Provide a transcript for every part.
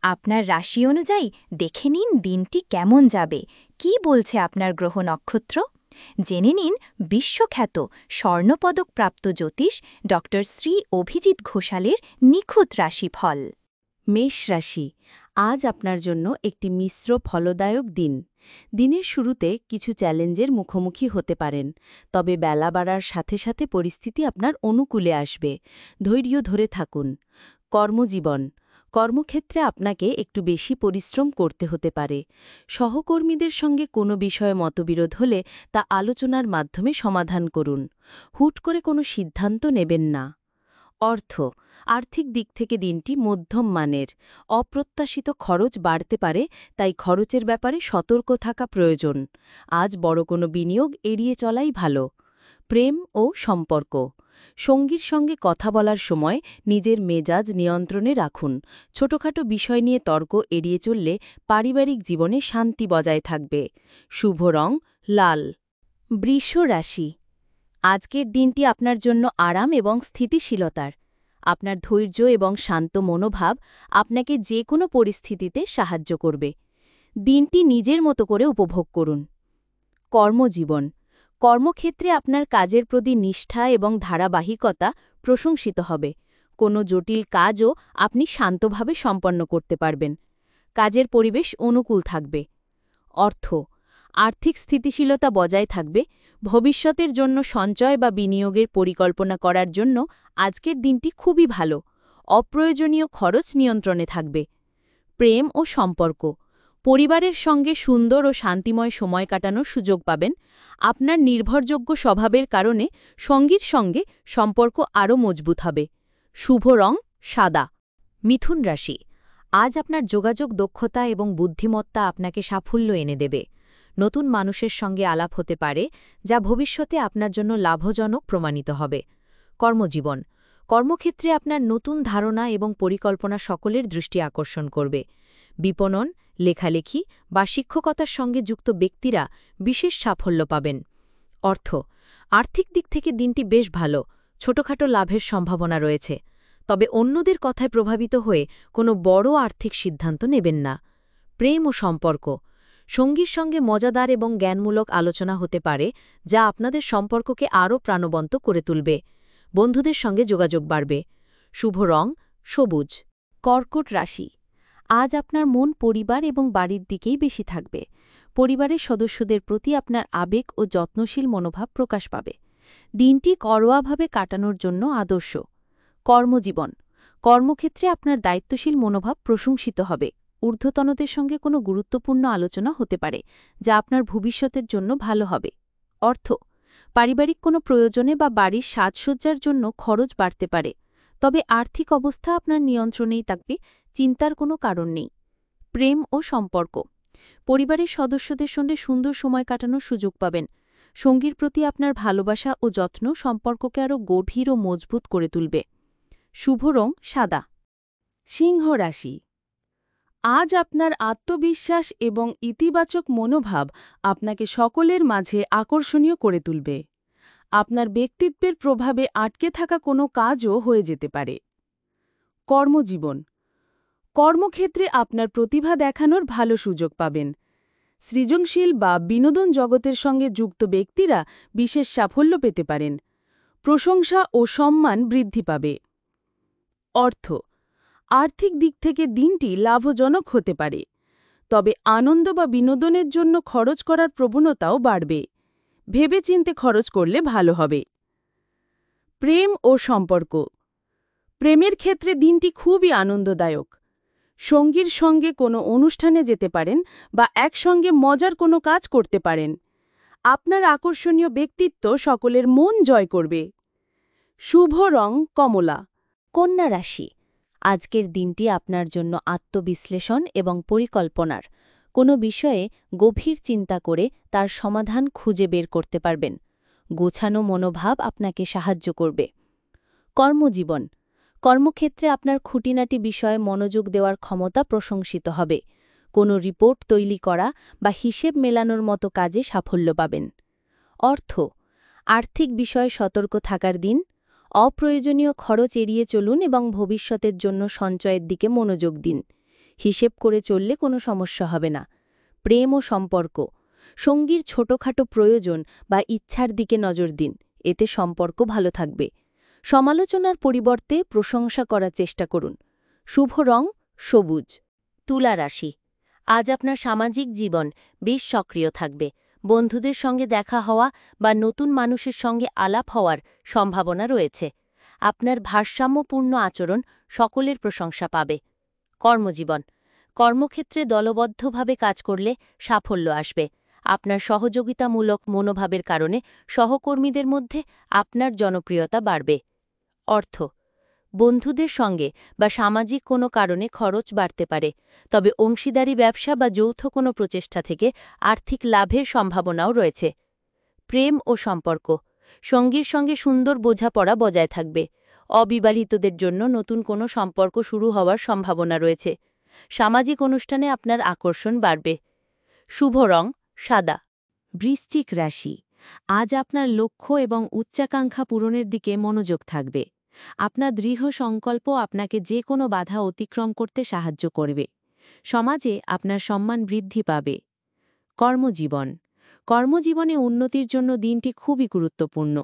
আপনার রাশি অনুযায়ী দেখে নিন দিনটি কেমন যাবে, কি বলছে আপনার গ্রহ নক্ষত্র। জেনে নিন বিশ্বখ্যাত স্বর্ণপদকপ্রাপ্ত জ্যোতিষ ড শ্রী অভিজিৎ ঘোষালের নিখুঁত রাশিফল। মেষ রাশি, আজ আপনার জন্য একটি মিশ্র ফলদায়ক দিন। দিনের শুরুতে কিছু চ্যালেঞ্জের মুখোমুখি হতে পারেন, তবে বেলা বাড়ার সাথে সাথে পরিস্থিতি আপনার অনুকূলে আসবে। ধৈর্য ধরে থাকুন। কর্মজীবন, কর্মক্ষেত্রে আপনাকে একটু বেশি পরিশ্রম করতে হতে পারে। সহকর্মীদের সঙ্গে কোনো বিষয়ে মতবিরোধ হলে তা আলোচনার মাধ্যমে সমাধান করুন। হুট করে কোনো সিদ্ধান্ত নেবেন না। অর্থ, আর্থিক দিক থেকে দিনটি মধ্যম মানের। অপ্রত্যাশিত খরচ বাড়তে পারে, তাই খরচের ব্যাপারে সতর্ক থাকা প্রয়োজন। আজ বড় কোনো বিনিয়োগ এড়িয়ে চলাই ভালো। প্রেম ও সম্পর্ক, সঙ্গীর সঙ্গে কথা বলার সময় নিজের মেজাজ নিয়ন্ত্রণে রাখুন। ছোটখাটো বিষয় নিয়ে তর্ক এড়িয়ে চললে পারিবারিক জীবনে শান্তি বজায় থাকবে। শুভ রং লাল। বৃষ রাশি, আজকের দিনটি আপনার জন্য আরাম এবং স্থিতিশীলতার। আপনার ধৈর্য এবং শান্ত মনোভাব আপনাকে যে কোনো পরিস্থিতিতে সাহায্য করবে। দিনটি নিজের মতো করে উপভোগ করুন। কর্মজীবন, কর্মক্ষেত্রে আপনার কাজের প্রতি নিষ্ঠা এবং ধারাবাহিকতা প্রশংসিত হবে। কোনো জটিল কাজও আপনি শান্তভাবে সম্পন্ন করতে পারবেন। কাজের পরিবেশ অনুকূল থাকবে। অর্থ, আর্থিক স্থিতিশীলতা বজায় থাকবে। ভবিষ্যতের জন্য সঞ্চয় বা বিনিয়োগের পরিকল্পনা করার জন্য আজকের দিনটি খুবই ভালো। অপ্রয়োজনীয় খরচ নিয়ন্ত্রণে থাকবে। প্রেম ও সম্পর্ক, পরিবারের সঙ্গে সুন্দর ও শান্তিময় সময় কাটানোর সুযোগ পাবেন। আপনার নির্ভরযোগ্য স্বভাবের কারণে সঙ্গীর সঙ্গে সম্পর্ক আরও মজবুত হবে। শুভ রং সাদা। মিথুন রাশি, আজ আপনার যোগাযোগ দক্ষতা এবং বুদ্ধিমত্তা আপনাকে সাফল্য এনে দেবে। নতুন মানুষের সঙ্গে আলাপ হতে পারে, যা ভবিষ্যতে আপনার জন্য লাভজনক প্রমাণিত হবে। কর্মজীবন, কর্মক্ষেত্রে আপনার নতুন ধারণা এবং পরিকল্পনা সকলের দৃষ্টি আকর্ষণ করবে। বিপণন, লেখালেখি বা শিক্ষকতার সঙ্গে যুক্ত ব্যক্তিরা বিশেষ সাফল্য পাবেন। অর্থ, আর্থিক দিক থেকে দিনটি বেশ ভালো। ছোটখাটো লাভের সম্ভাবনা রয়েছে, তবে অন্যদের কথায় প্রভাবিত হয়ে কোনো বড় আর্থিক সিদ্ধান্ত নেবেন না। প্রেম ও সম্পর্ক, সঙ্গীর সঙ্গে মজাদার এবং জ্ঞানমূলক আলোচনা হতে পারে, যা আপনাদের সম্পর্ককে আরও প্রাণবন্ত করে তুলবে। বন্ধুদের সঙ্গে যোগাযোগ বাড়বে। শুভ রং সবুজ। কর্কট রাশি, আজ আপনার মন পরিবার এবং বাড়ির দিকেই বেশি থাকবে। পরিবারের সদস্যদের প্রতি আপনার আবেগ ও যত্নশীল মনোভাব প্রকাশ পাবে। দিনটি ঘরোয়াভাবে কাটানোর জন্য আদর্শ। কর্মজীবন, কর্মক্ষেত্রে আপনার দায়িত্বশীল মনোভাব প্রশংসিত হবে। ঊর্ধ্বতনদের সঙ্গে কোনো গুরুত্বপূর্ণ আলোচনা হতে পারে, যা আপনার ভবিষ্যতের জন্য ভালো হবে। অর্থ, পারিবারিক কোনো প্রয়োজনে বা বাড়ির সাজসজ্জার জন্য খরচ বাড়তে পারে, তবে আর্থিক অবস্থা আপনার নিয়ন্ত্রণেই থাকবে। চিন্তার কোনো কারণ নেই। প্রেম ও সম্পর্ক, পরিবারের সদস্যদের সঙ্গে সুন্দর সময় কাটানোর সুযোগ পাবেন। সঙ্গীর প্রতি আপনার ভালোবাসা ও যত্ন সম্পর্ককে আরও গভীর ও মজবুত করে তুলবে। শুভ রং সাদা। সিংহ রাশি, আজ আপনার আত্মবিশ্বাস এবং ইতিবাচক মনোভাব আপনাকে সকলের মাঝে আকর্ষণীয় করে তুলবে। আপনার ব্যক্তিত্বের প্রভাবে আটকে থাকা কোনো কাজও হয়ে যেতে পারে। কর্মজীবন, কর্মক্ষেত্রে আপনার প্রতিভা দেখানোর ভালো সুযোগ পাবেন। সৃজনশীল বা বিনোদন জগতের সঙ্গে যুক্ত ব্যক্তিরা বিশেষ সাফল্য পেতে পারেন। প্রশংসা ও সম্মান বৃদ্ধি পাবে। অর্থ, আর্থিক দিক থেকে দিনটি লাভজনক হতে পারে, তবে আনন্দ বা বিনোদনের জন্য খরচ করার প্রবণতাও বাড়বে। ভেবেচিন্তে খরচ করলে ভালো হবে। প্রেম ও সম্পর্ক, প্রেমের ক্ষেত্রে দিনটি খুবই আনন্দদায়ক। সঙ্গীর সঙ্গে কোনো অনুষ্ঠানে যেতে পারেন বা একসঙ্গে মজার কোনো কাজ করতে পারেন। আপনার আকর্ষণীয় ব্যক্তিত্ব সকলের মন জয় করবে। শুভ রং কমলা। কন্যা রাশি, আজকের দিনটি আপনার জন্য আত্মবিশ্লেষণ এবং পরিকল্পনার। কোনো বিষয়ে গভীর চিন্তা করে তার সমাধান খুঁজে বের করতে পারবেন। গোছানো মনোভাব আপনাকে সাহায্য করবে। কর্মজীবন, কর্মক্ষেত্রে আপনার খুঁটিনাটি বিষয়ে মনোযোগ দেওয়ার ক্ষমতা প্রশংসিত হবে। কোনো রিপোর্ট তৈরি করা বা হিসেব মেলানোর মতো কাজে সাফল্য পাবেন। অর্থ, আর্থিক বিষয়ে সতর্ক থাকার দিন। অপ্রয়োজনীয় খরচ এড়িয়ে চলুন এবং ভবিষ্যতের জন্য সঞ্চয়ের দিকে মনোযোগ দিন। হিসেব করে চললে কোনো সমস্যা হবে না। প্রেম ও সম্পর্ক, সঙ্গীর ছোটখাটো প্রয়োজন বা ইচ্ছার দিকে নজর দিন, এতে সম্পর্ক ভালো থাকবে। সমালোচনার পরিবর্তে প্রশংসা করার চেষ্টা করুন। শুভ রং সবুজ। তুলা রাশি, আজ আপনার সামাজিক জীবন বেশ সক্রিয় থাকবে। বন্ধুদের সঙ্গে দেখা হওয়া বা নতুন মানুষের সঙ্গে আলাপ হওয়ার সম্ভাবনা রয়েছে। আপনার ভারসাম্যপূর্ণ আচরণ সকলের প্রশংসা পাবে। কর্মজীবন, কর্মক্ষেত্রে দলবদ্ধভাবে কাজ করলে সাফল্য আসবে। আপনার সহযোগিতামূলক মনোভাবের কারণে সহকর্মীদের মধ্যে আপনার জনপ্রিয়তা বাড়বে। অর্থ, বন্ধুদের সঙ্গে বা সামাজিক কোনো কারণে খরচ বাড়তে পারে, তবে অংশীদারি ব্যবসা বা যৌথ কোনো প্রচেষ্টা থেকে আর্থিক লাভের সম্ভাবনাও রয়েছে। প্রেম ও সম্পর্ক, সঙ্গীর সঙ্গে সুন্দর বোঝাপড়া বজায় থাকবে। অবিবাহিতদের জন্য নতুন কোনো সম্পর্ক শুরু হওয়ার সম্ভাবনা রয়েছে। সামাজিক অনুষ্ঠানে আপনার আকর্ষণ বাড়বে। শুভ রং সাদা। বৃশ্চিক রাশি, আজ আপনার লক্ষ্য এবং উচ্চাকাঙ্ক্ষা পূরণের দিকে মনোযোগ থাকবে। আপনার দৃঢ় সংকল্প আপনাকে যে কোনো বাধা অতিক্রম করতে সাহায্য করবে। সমাজে আপনার সম্মান বৃদ্ধি পাবে। কর্মজীবন, কর্মজীবনে উন্নতির জন্য দিনটি খুবই গুরুত্বপূর্ণ।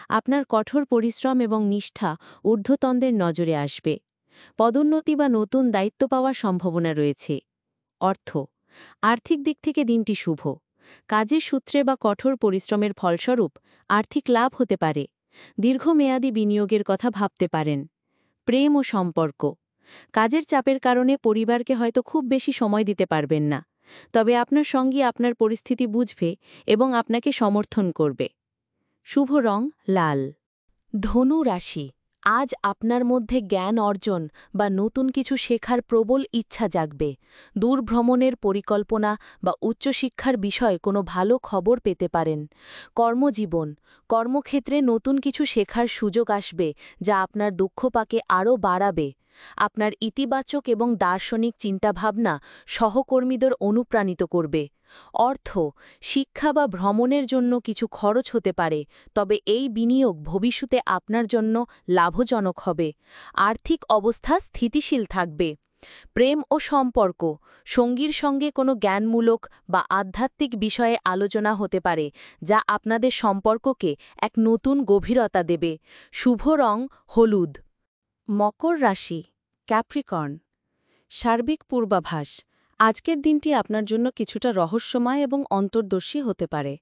আপনার কঠোর পরিশ্রম এবং নিষ্ঠা ঊর্ধ্বতনদের নজরে আসবে। পদোন্নতি বা নতুন দায়িত্ব পাওয়ার সম্ভাবনা রয়েছে। অর্থ, আর্থিক দিক থেকে দিনটি শুভ। কাজের সূত্রে বা কঠোর পরিশ্রমের ফলস্বরূপ আর্থিক লাভ হতে পারে। দীর্ঘমেয়াদী বিনিয়োগের কথা ভাবতে পারেন। প্রেম ও সম্পর্ক, কাজের চাপের কারণে পরিবারকে হয়তো খুব বেশি সময় দিতে পারবেন না, তবে আপনার সঙ্গী আপনার পরিস্থিতি বুঝবে এবং আপনাকে সমর্থন করবে। শুভ রং লাল। ধনু রাশি, আজ আপনার মধ্যে জ্ঞান অর্জন বা নতুন কিছু শেখার প্রবল ইচ্ছা জাগবে। দূর ভ্রমণের পরিকল্পনা বা উচ্চশিক্ষার বিষয়ে কোনো ভালো খবর পেতে পারেন। কর্মজীবন, কর্মক্ষেত্রে নতুন কিছু শেখার সুযোগ আসবে যা আপনার দক্ষতাকে আরও বাড়াবে। আপনার ইতিবাচক এবং দার্শনিক চিন্তাভাবনা সহকর্মীদের অনুপ্রাণিত করবে। অর্থ, শিক্ষা বা ভ্রমণের জন্য কিছু খরচ হতে পারে, তবে এই বিনিয়োগ ভবিষ্যতে আপনার জন্য লাভজনক হবে। আর্থিক অবস্থা স্থিতিশীল থাকবে। প্রেম ও সম্পর্ক, সঙ্গীর সঙ্গে কোনো জ্ঞানমূলক বা আধ্যাত্মিক বিষয়ে আলোচনা হতে পারে যা আপনাদের সম্পর্ককে এক নতুন গভীরতা দেবে। শুভ রং হলুদ। মকর রাশি, ক্যাপ্রিকর্ন, সার্বিক পূর্বাভাস, আজকের দিনটি আপনার জন্য কিছুটা রহস্যময় এবং অন্তর্দর্শী হতে পারে।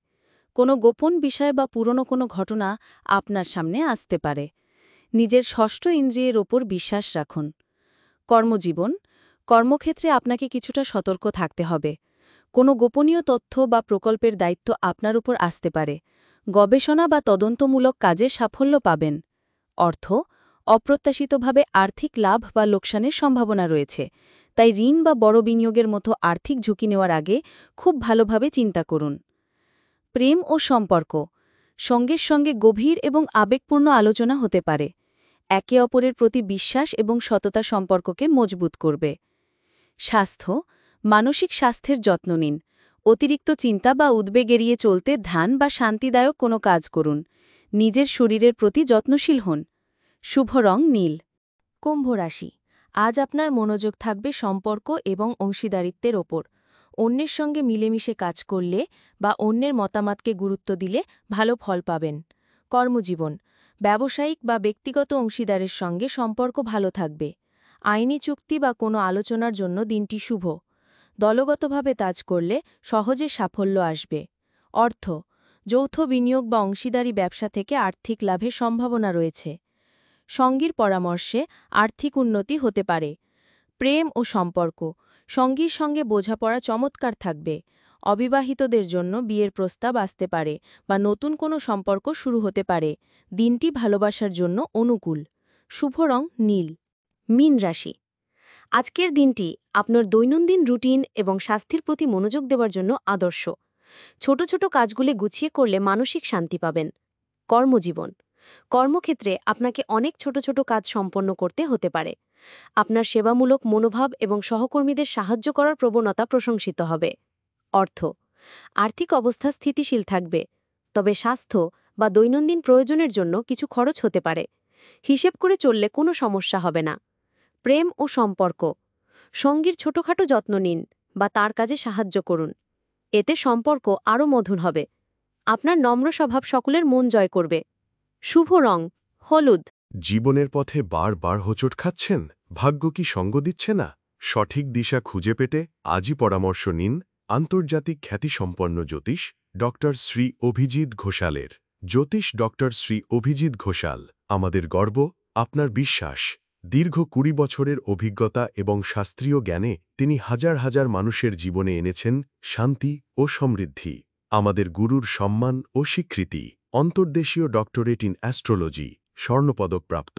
কোনো গোপন বিষয় বা পুরনো কোনো ঘটনা আপনার সামনে আসতে পারে। নিজের ষষ্ঠ ইন্দ্রিয়ের ওপর বিশ্বাস রাখুন। কর্মজীবন, কর্মক্ষেত্রে আপনাকে কিছুটা সতর্ক থাকতে হবে। কোনো গোপনীয় তথ্য বা প্রকল্পের দায়িত্ব আপনার উপর আসতে পারে। গবেষণা বা তদন্তমূলক কাজে সাফল্য পাবেন। অর্থ, অপ্রত্যাশিতভাবে আর্থিক লাভ বা লোকসানের সম্ভাবনা রয়েছে, তাই ঋণ বা বড় বিনিয়োগের মতো আর্থিক ঝুঁকি নেওয়ার আগে খুব ভালোভাবে চিন্তা করুন। প্রেম ও সম্পর্ক, সঙ্গের সঙ্গে গভীর এবং আবেগপূর্ণ আলোচনা হতে পারে। একে অপরের প্রতি বিশ্বাস এবং সততা সম্পর্ককে মজবুত করবে। স্বাস্থ্য, মানসিক স্বাস্থ্যের যত্ন নিন। অতিরিক্ত চিন্তা বা উদ্বেগ এড়িয়ে চলতে ধ্যান বা শান্তিদায়ক কোনো কাজ করুন। নিজের শরীরের প্রতি যত্নশীল হন। শুভ রং নীল। কুম্ভ রাশি, আজ আপনার মনোযোগ থাকবে সম্পর্ক এবং অংশীদারিত্বের ওপর। অন্যের সঙ্গে মিলেমিশে কাজ করলে বা অন্যের মতামতকে গুরুত্ব দিলে ভালো ফল পাবেন। কর্মজীবন, ব্যবসায়িক বা ব্যক্তিগত অংশীদারের সঙ্গে সম্পর্ক ভালো থাকবে। আইনি চুক্তি বা কোনো আলোচনার জন্য দিনটি শুভ। দলগতভাবে কাজ করলে সহজে সাফল্য আসবে। অর্থ, যৌথ বিনিয়োগ বা অংশীদারি ব্যবসা থেকে আর্থিক লাভের সম্ভাবনা রয়েছে। সঙ্গীর পরামর্শে আর্থিক উন্নতি হতে পারে। প্রেম ও সম্পর্ক, সঙ্গীর সঙ্গে বোঝাপড়া চমৎকার থাকবে। অবিবাহিতদের জন্য বিয়ের প্রস্তাব আসতে পারে বা নতুন কোনো সম্পর্ক শুরু হতে পারে। দিনটি ভালোবাসার জন্য অনুকূল। শুভ রং নীল। মীন রাশি, আজকের দিনটি আপনার দৈনন্দিন রুটিন এবং স্বাস্থ্যের প্রতি মনোযোগ দেওয়ার জন্য আদর্শ। ছোট ছোট কাজগুলি গুছিয়ে করলে মানসিক শান্তি পাবেন। কর্মজীবন, কর্মক্ষেত্রে আপনাকে অনেক ছোট ছোট কাজ সম্পন্ন করতে হতে পারে। আপনার সেবামূলক মনোভাব এবং সহকর্মীদের সাহায্য করার প্রবণতা প্রশংসিত হবে। অর্থ, আর্থিক অবস্থা স্থিতিশীল থাকবে, তবে স্বাস্থ্য বা দৈনন্দিন প্রয়োজনের জন্য কিছু খরচ হতে পারে। হিসেব করে চললে কোনো সমস্যা হবে না। প্রেম ও সম্পর্ক, সঙ্গীর ছোটখাটো যত্ন নিন বা তার কাজে সাহায্য করুন। এতে সম্পর্ক আরও মধুর হবে। আপনার নম্র স্বভাব সকলের মন জয় করবে। শুভ রং হলুদ। জীবনের পথে বারবার হোঁচট খাচ্ছেন, ভাগ্য কি সঙ্গ দিচ্ছে না? সঠিক দিশা খুঁজে পেতে আজই পরামর্শ নিন আন্তর্জাতিক খ্যাতিসম্পন্ন জ্যোতিষ ডক্টর শ্রী অভিজিৎ ঘোষালের। জ্যোতিষ ডক্টর শ্রী অভিজিৎ ঘোষাল আমাদের গর্ব, আপনার বিশ্বাস। দীর্ঘ ২০ বছরের অভিজ্ঞতা এবং শাস্ত্রীয় জ্ঞানে তিনি হাজার হাজার মানুষের জীবনে এনেছেন শান্তি ও সমৃদ্ধি। আমাদের গুরুর সম্মান ও স্বীকৃতি। অন্তর্দেশীয় ডক্টরেট ইন অ্যাস্ট্রোলজি, স্বর্ণপদকপ্রাপ্ত,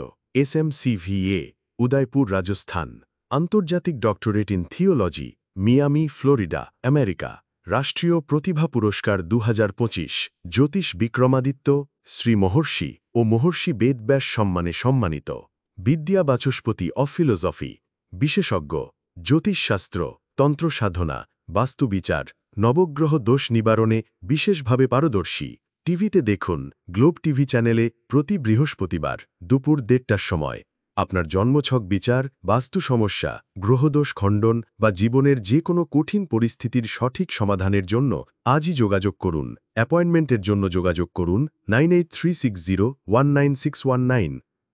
SMCVA, উদয়পুর, রাজস্থান। আন্তর্জাতিক doctorate in theology, Miami, Florida, America. রাষ্ট্রীয় প্রতিভা পুরস্কার ২০২৫, জ্যোতিষ বিক্রমাদিত্য, শ্রী মহর্ষি ও মহর্ষি বেদব্যাস সম্মানে সম্মানিত। বিদ্যা বাচস্পতি অফ ফিলোসফি, বিশেষজ্ঞ, জ্যোতিষশাস্ত্র, তন্ত্র সাধনা, বাস্তুবিচার, নবগ্রহ দোষ নিবারণে বিশেষভাবে পারদর্শী। টিভিতে দেখুন গ্লোব টিভি চ্যানেলে প্রতি বৃহস্পতিবার দুপুর ১:৩০টার সময়। আপনার জন্মছক বিচার, বাস্তু সমস্যা, গ্রহদোষ খণ্ডন বা জীবনের যে কোনো কঠিন পরিস্থিতির সঠিক সমাধানের জন্য আজই যোগাযোগ করুন। অ্যাপয়েন্টমেন্টের জন্য যোগাযোগ করুন 9836019619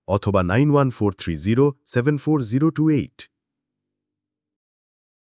অথবা 9143074028।